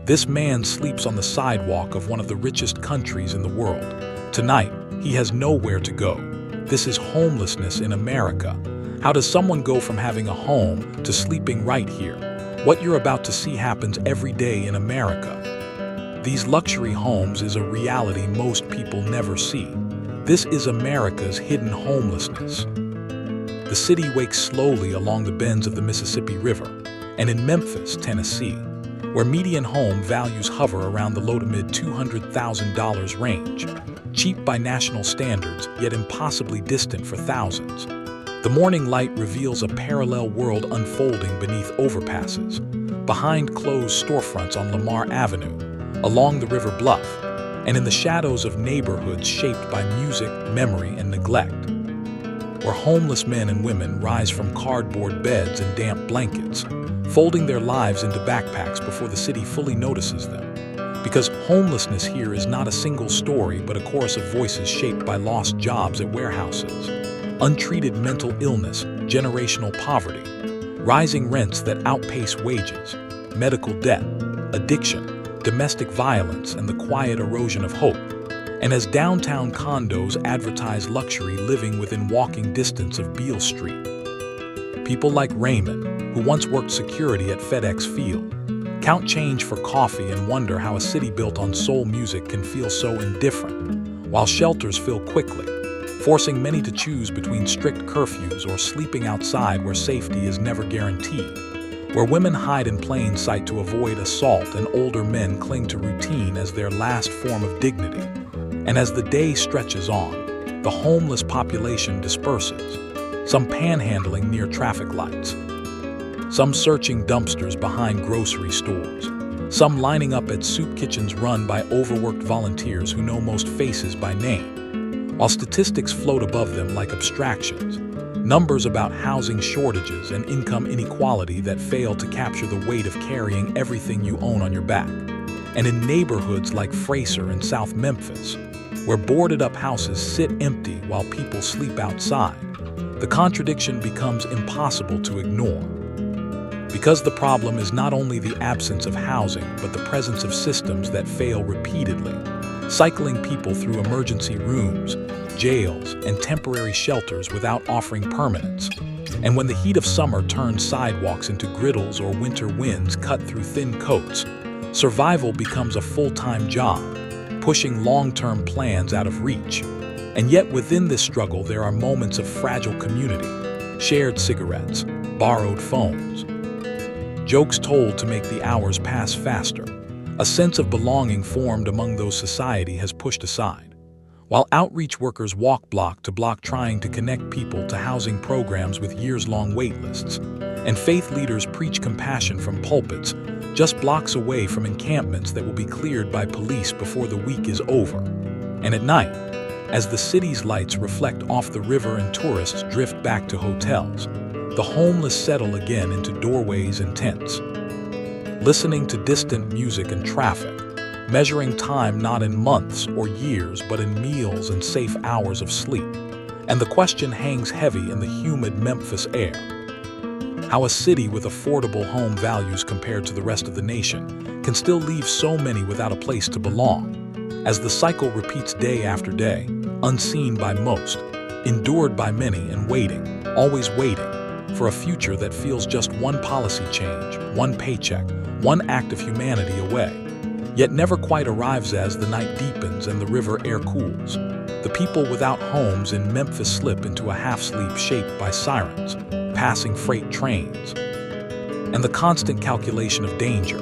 This man sleeps on the sidewalk of one of the richest countries in the world. Tonight, he has nowhere to go. This is homelessness in America. How does someone go from having a home to sleeping right here? What you're about to see happens every day in America. These luxury homes is a reality most people never see. This is America's hidden homelessness. The city wakes slowly along the bends of the Mississippi River, and in Memphis, Tennessee, where median home values hover around the low to mid $200,000 range, cheap by national standards, yet impossibly distant for thousands. The morning light reveals a parallel world unfolding beneath overpasses, behind closed storefronts on Lamar Avenue, along the river bluff, and in the shadows of neighborhoods shaped by music, memory, and neglect, where homeless men and women rise from cardboard beds and damp blankets, folding their lives into backpacks before the city fully notices them. Because homelessness here is not a single story, but a chorus of voices shaped by lost jobs at warehouses, untreated mental illness, generational poverty, rising rents that outpace wages, medical debt, addiction, domestic violence, and the quiet erosion of hope. And as downtown condos advertise luxury living within walking distance of Beale Street, people like Raymond, who once worked security at FedEx Field, count change for coffee and wonder how a city built on soul music can feel so indifferent, while shelters fill quickly, forcing many to choose between strict curfews or sleeping outside where safety is never guaranteed, where women hide in plain sight to avoid assault and older men cling to routine as their last form of dignity. And as the day stretches on, the homeless population disperses, some panhandling near traffic lights, some searching dumpsters behind grocery stores, some lining up at soup kitchens run by overworked volunteers who know most faces by name, while statistics float above them like abstractions, numbers about housing shortages and income inequality that fail to capture the weight of carrying everything you own on your back. And in neighborhoods like Fraser and South Memphis, where boarded-up houses sit empty while people sleep outside, the contradiction becomes impossible to ignore. Because the problem is not only the absence of housing, but the presence of systems that fail repeatedly, cycling people through emergency rooms, jails, and temporary shelters without offering permanence. And when the heat of summer turns sidewalks into griddles or winter winds cut through thin coats, survival becomes a full-time job, pushing long-term plans out of reach. And yet within this struggle there are moments of fragile community, shared cigarettes, borrowed phones, jokes told to make the hours pass faster, a sense of belonging formed among those society has pushed aside. While outreach workers walk block to block trying to connect people to housing programs with years-long wait lists, and faith leaders preach compassion from pulpits just blocks away from encampments that will be cleared by police before the week is over. And at night, as the city's lights reflect off the river and tourists drift back to hotels, the homeless settle again into doorways and tents, listening to distant music and traffic, measuring time not in months or years but in meals and safe hours of sleep. And the question hangs heavy in the humid Memphis air: how a city with affordable home values compared to the rest of the nation can still leave so many without a place to belong, as the cycle repeats day after day, unseen by most, endured by many, and waiting, always waiting, for a future that feels just one policy change, one paycheck, one act of humanity away, yet never quite arrives. As the night deepens and the river air cools, the people without homes in Memphis slip into a half-sleep shaped by sirens, passing freight trains, and the constant calculation of danger,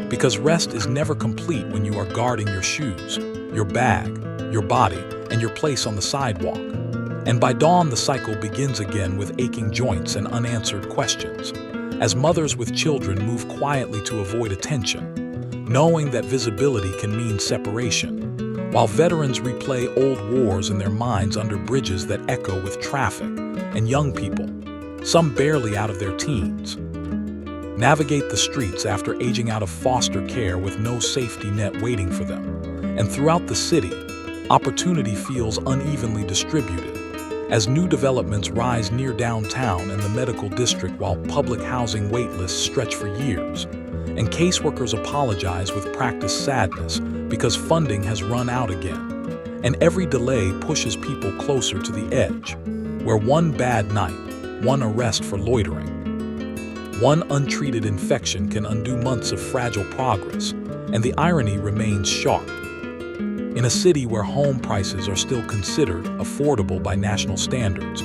because rest is never complete when you are guarding your shoes, your bag, your body, and your place on the sidewalk. And by dawn, the cycle begins again with aching joints and unanswered questions, as mothers with children move quietly to avoid attention, knowing that visibility can mean separation, while veterans replay old wars in their minds under bridges that echo with traffic, and young people, some barely out of their teens, navigate the streets after aging out of foster care with no safety net waiting for them. And throughout the city, opportunity feels unevenly distributed, as new developments rise near downtown and the medical district, while public housing wait lists stretch for years, and caseworkers apologize with practiced sadness because funding has run out again. And every delay pushes people closer to the edge, where one bad night, one arrest for loitering, one untreated infection can undo months of fragile progress, and the irony remains sharp. In a city where home prices are still considered affordable by national standards,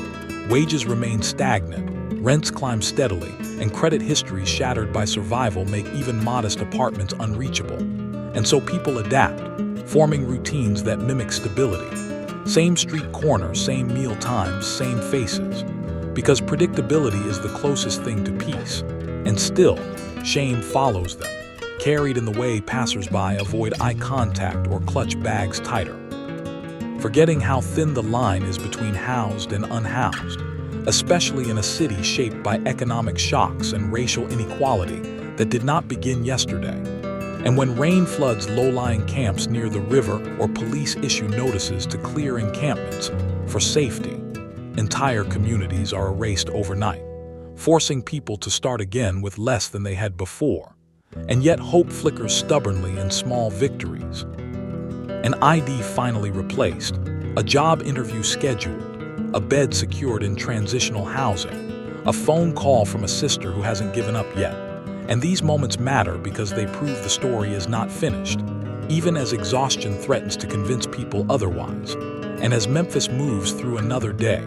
wages remain stagnant, rents climb steadily, and credit histories shattered by survival make even modest apartments unreachable. And so people adapt, forming routines that mimic stability. Same street corner, same meal times, same faces. Because predictability is the closest thing to peace. And still, shame follows them, carried in the way passersby avoid eye contact or clutch bags tighter. Forgetting how thin the line is between housed and unhoused, especially in a city shaped by economic shocks and racial inequality that did not begin yesterday. And when rain floods low-lying camps near the river or police issue notices to clear encampments for safety, entire communities are erased overnight, forcing people to start again with less than they had before. And yet hope flickers stubbornly in small victories. An ID finally replaced, a job interview scheduled, a bed secured in transitional housing, a phone call from a sister who hasn't given up yet. And these moments matter because they prove the story is not finished, even as exhaustion threatens to convince people otherwise. And as Memphis moves through another day,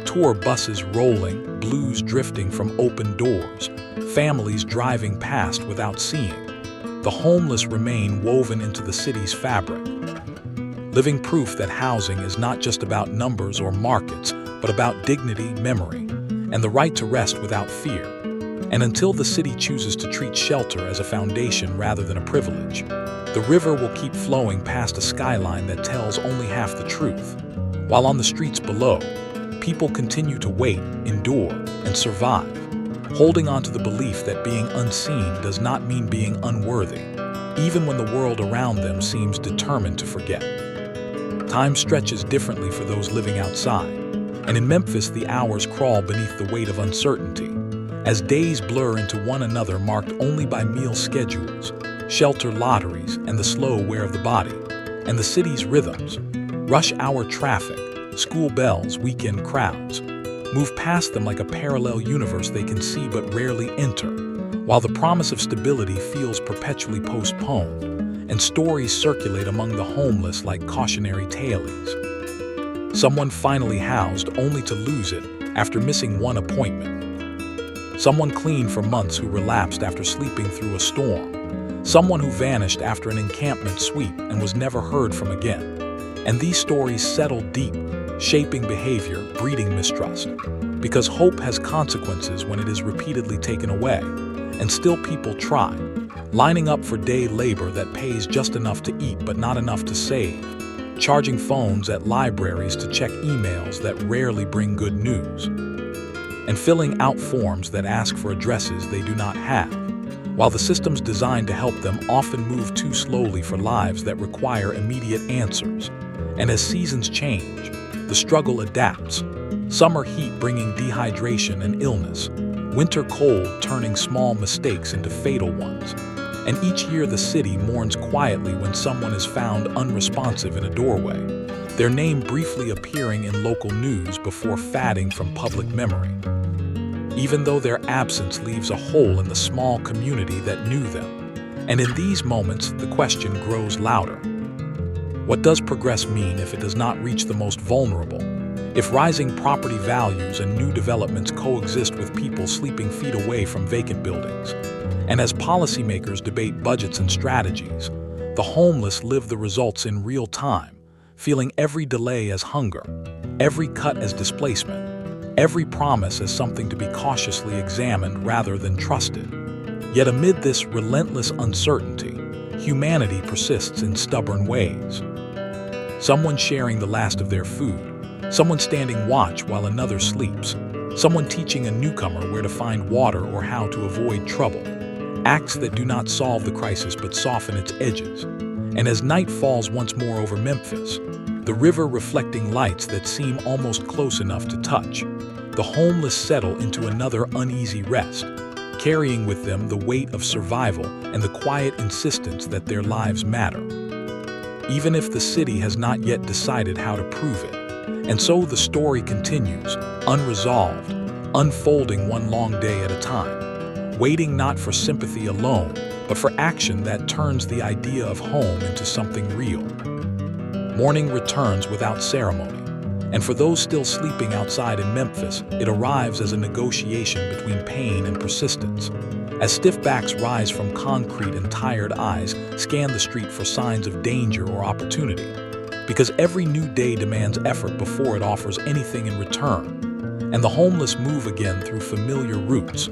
tour buses rolling, blues drifting from open doors, families driving past without seeing, the homeless remain woven into the city's fabric. Living proof that housing is not just about numbers or markets, but about dignity, memory, and the right to rest without fear. And until the city chooses to treat shelter as a foundation rather than a privilege, the river will keep flowing past a skyline that tells only half the truth. While on the streets below, people continue to wait, endure, and survive, holding on to the belief that being unseen does not mean being unworthy, even when the world around them seems determined to forget. Time stretches differently for those living outside, and in Memphis the hours crawl beneath the weight of uncertainty, as days blur into one another marked only by meal schedules, shelter lotteries, and the slow wear of the body. And the city's rhythms, rush hour traffic, school bells, weekend crowds, move past them like a parallel universe they can see but rarely enter, while the promise of stability feels perpetually postponed, and stories circulate among the homeless like cautionary tales. Someone finally housed only to lose it after missing one appointment. Someone clean for months who relapsed after sleeping through a storm. Someone who vanished after an encampment sweep and was never heard from again. And these stories settle deep, shaping behavior, breeding mistrust. Because hope has consequences when it is repeatedly taken away. And still people try, lining up for day labor that pays just enough to eat but not enough to save, charging phones at libraries to check emails that rarely bring good news, and filling out forms that ask for addresses they do not have, while the systems designed to help them often move too slowly for lives that require immediate answers. And as seasons change, the struggle adapts, summer heat bringing dehydration and illness, winter cold turning small mistakes into fatal ones. And each year the city mourns quietly when someone is found unresponsive in a doorway, their name briefly appearing in local news before fading from public memory, even though their absence leaves a hole in the small community that knew them. And in these moments, the question grows louder. What does progress mean if it does not reach the most vulnerable? If rising property values and new developments coexist with people sleeping feet away from vacant buildings? And as policymakers debate budgets and strategies, the homeless live the results in real time, feeling every delay as hunger, every cut as displacement, every promise as something to be cautiously examined rather than trusted. Yet amid this relentless uncertainty, humanity persists in stubborn ways. Someone sharing the last of their food, someone standing watch while another sleeps, someone teaching a newcomer where to find water or how to avoid trouble. Acts that do not solve the crisis but soften its edges. And as night falls once more over Memphis, the river reflecting lights that seem almost close enough to touch, the homeless settle into another uneasy rest, carrying with them the weight of survival and the quiet insistence that their lives matter, even if the city has not yet decided how to prove it. And so the story continues, unresolved, unfolding one long day at a time, waiting not for sympathy alone, but for action that turns the idea of home into something real. Morning returns without ceremony, and for those still sleeping outside in Memphis, it arrives as a negotiation between pain and persistence. As stiff backs rise from concrete and tired eyes scan the street for signs of danger or opportunity, because every new day demands effort before it offers anything in return. And the homeless move again through familiar routes,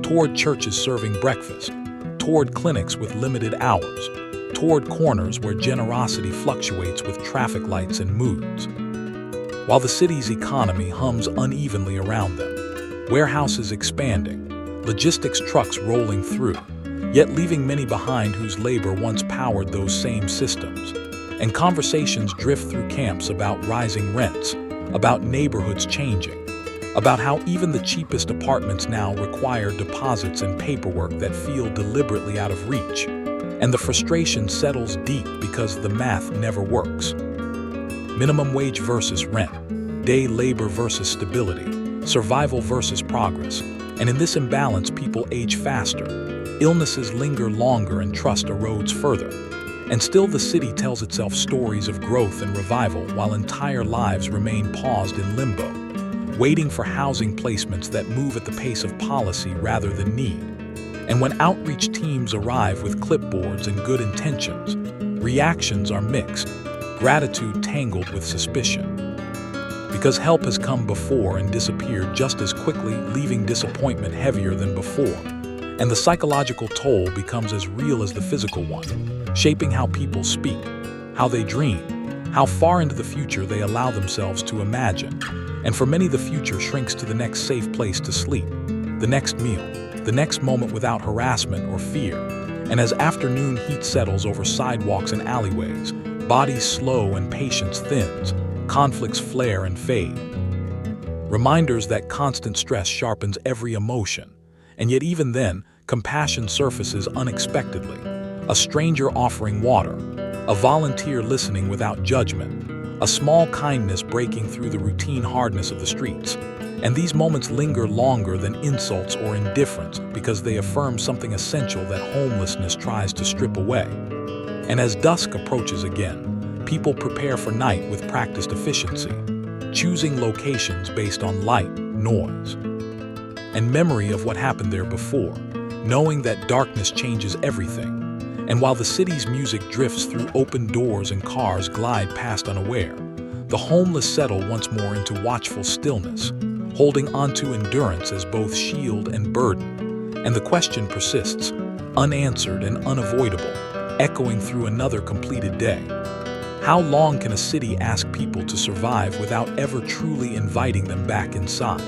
toward churches serving breakfast, toward clinics with limited hours, toward corners where generosity fluctuates with traffic lights and moods. While the city's economy hums unevenly around them, warehouses expanding, logistics trucks rolling through, yet leaving many behind whose labor once powered those same systems. And conversations drift through camps about rising rents, about neighborhoods changing, about how even the cheapest apartments now require deposits and paperwork that feel deliberately out of reach. And the frustration settles deep because the math never works. Minimum wage versus rent, day labor versus stability, survival versus progress. And in this imbalance, people age faster, illnesses linger longer, and trust erodes further. And still the city tells itself stories of growth and revival while entire lives remain paused in limbo, waiting for housing placements that move at the pace of policy rather than need. And when outreach teams arrive with clipboards and good intentions, reactions are mixed, gratitude tangled with suspicion. Because help has come before and disappeared just as quickly, leaving disappointment heavier than before. And the psychological toll becomes as real as the physical one, shaping how people speak, how they dream, how far into the future they allow themselves to imagine. And for many, the future shrinks to the next safe place to sleep, the next meal, the next moment without harassment or fear. And as afternoon heat settles over sidewalks and alleyways, bodies slow and patience thins, conflicts flare and fade. Reminders that constant stress sharpens every emotion. And yet even then, compassion surfaces unexpectedly. A stranger offering water, a volunteer listening without judgment, a small kindness breaking through the routine hardness of the streets. And these moments linger longer than insults or indifference because they affirm something essential that homelessness tries to strip away. And as dusk approaches again, people prepare for night with practiced efficiency, choosing locations based on light, noise, and memory of what happened there before, knowing that darkness changes everything. And while the city's music drifts through open doors and cars glide past unaware, the homeless settle once more into watchful stillness, holding onto endurance as both shield and burden. And the question persists, unanswered and unavoidable, echoing through another completed day. How long can a city ask people to survive without ever truly inviting them back inside?